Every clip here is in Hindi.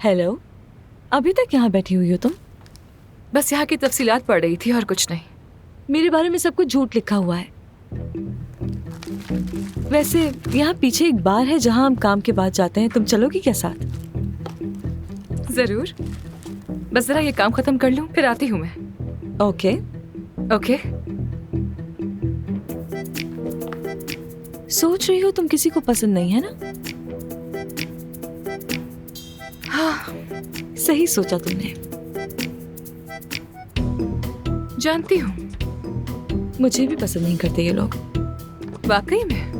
हेलो, अभी तक यहाँ बैठी हुई हो तुम? बस यहाँ की तफसीलात पढ़ रही थी और कुछ नहीं। मेरे बारे में सब कुछ झूठ लिखा हुआ है। वैसे यहाँ पीछे एक बार है जहाँ हम काम के बाद जाते हैं, तुम चलोगी क्या साथ? जरूर, बस जरा ये काम खत्म कर लूं, फिर आती हूँ मैं। ओके। ओके। सोच रही हो तुम किसी को पसंद नहीं है ना? हाँ, सही सोचा तुमने। जानती हूँ। मुझे भी पसंद नहीं करते ये लोग। वाकई में?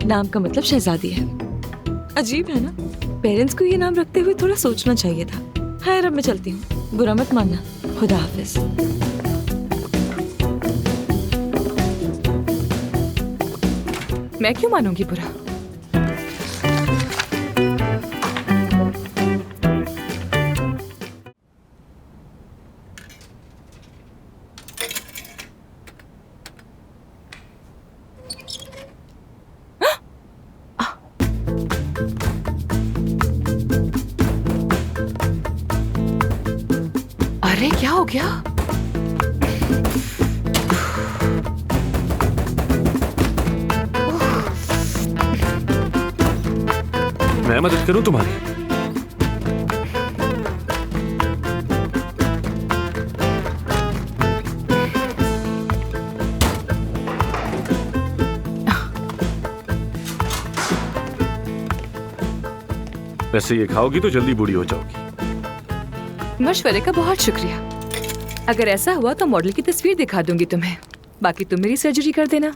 नाम का मतलब शहजादी है। अजीब है ना? पेरेंट्स को ये नाम रखते हुए थोड़ा सोचना चाहिए था। खैर अब मैं चलती हूँ, बुरा मत मानना। खुदा हाफिज। मैं क्यों मानूंगी बुरा? अरे क्या हो गया? मैं मदद करूं तुम्हारी? वैसे ये खाओगी तो जल्दी बूढ़ी हो जाओगी। मशवरे का बहुत शुक्रिया। अगर ऐसा हुआ तो मॉडल की तस्वीर दिखा दूंगी तुम्हें, बाकी तुम मेरी सर्जरी कर देना।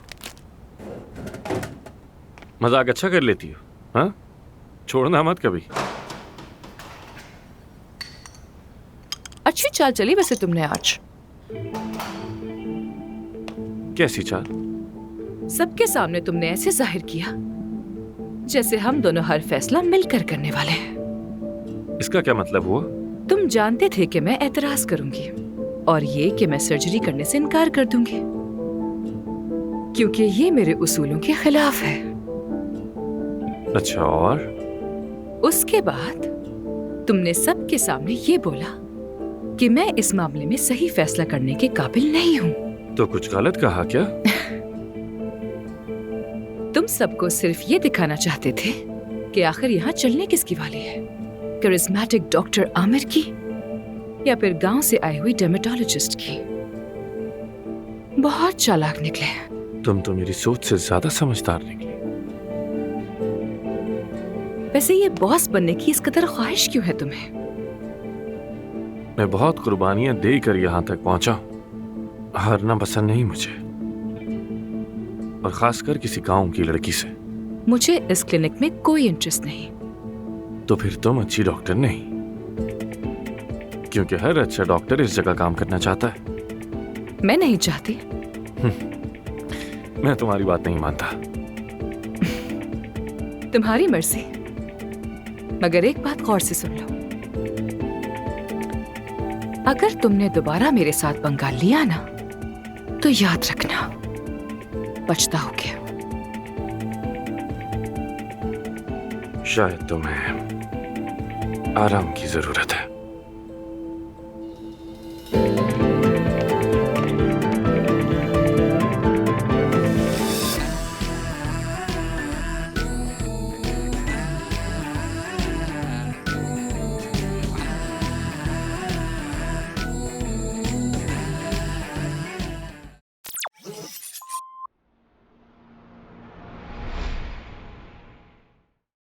मजाक अच्छा कर लेती हो, हाँ? छोड़ना मत कभी। अच्छी चाल चली वैसे तुमने आज। कैसी चाल? सबके सामने तुमने ऐसे जाहिर किया जैसे हम दोनों हर फैसला मिलकर करने वाले हैं। इसका क्या मतलब हुआ? तुम जानते थे कि मैं एतराज करूंगी और ये कि मैं सर्जरी करने से इनकार कर दूंगी, क्योंकि ये मेरे उसूलों के खिलाफ है। अच्छा, और? उसके बाद तुमने सबके सामने ये बोला कि मैं इस मामले में सही फैसला करने के काबिल नहीं हूँ। तो कुछ गलत कहा क्या? तुम सबको सिर्फ ये दिखाना चाहते थे कि आखिर यहाँ चलने किसकी वाली है, करिश्मेटिक डॉक्टर आमिर की या फिर गांव से आई हुई डर्मेटोलॉजिस्ट की। बहुत चालाक निकले। तुम तो मेरी सोच से ज्यादा समझदार निकली। वैसे ये बॉस बनने की इस कदर ख्वाहिश क्यों है तुम्हें? मैं बहुत कुर्बानियां देकर यहाँ तक पहुंचा। हारना पसंद नहीं मुझे, और खासकर किसी गांव की लड़की से। मुझे इस क्लिनिक में कोई इंटरेस्ट नहीं। तो फिर तुम अच्छी डॉक्टर नहीं, क्योंकि हर अच्छा डॉक्टर इस जगह काम करना चाहता है। मैं नहीं चाहती। मैं तुम्हारी बात नहीं मानता। तुम्हारी मर्जी, मगर एक बात गौर से सुन लो। अगर तुमने दोबारा मेरे साथ पंगा लिया ना, तो याद रखना पछताओगे। शायद तुम्हें आराम की जरूरत है।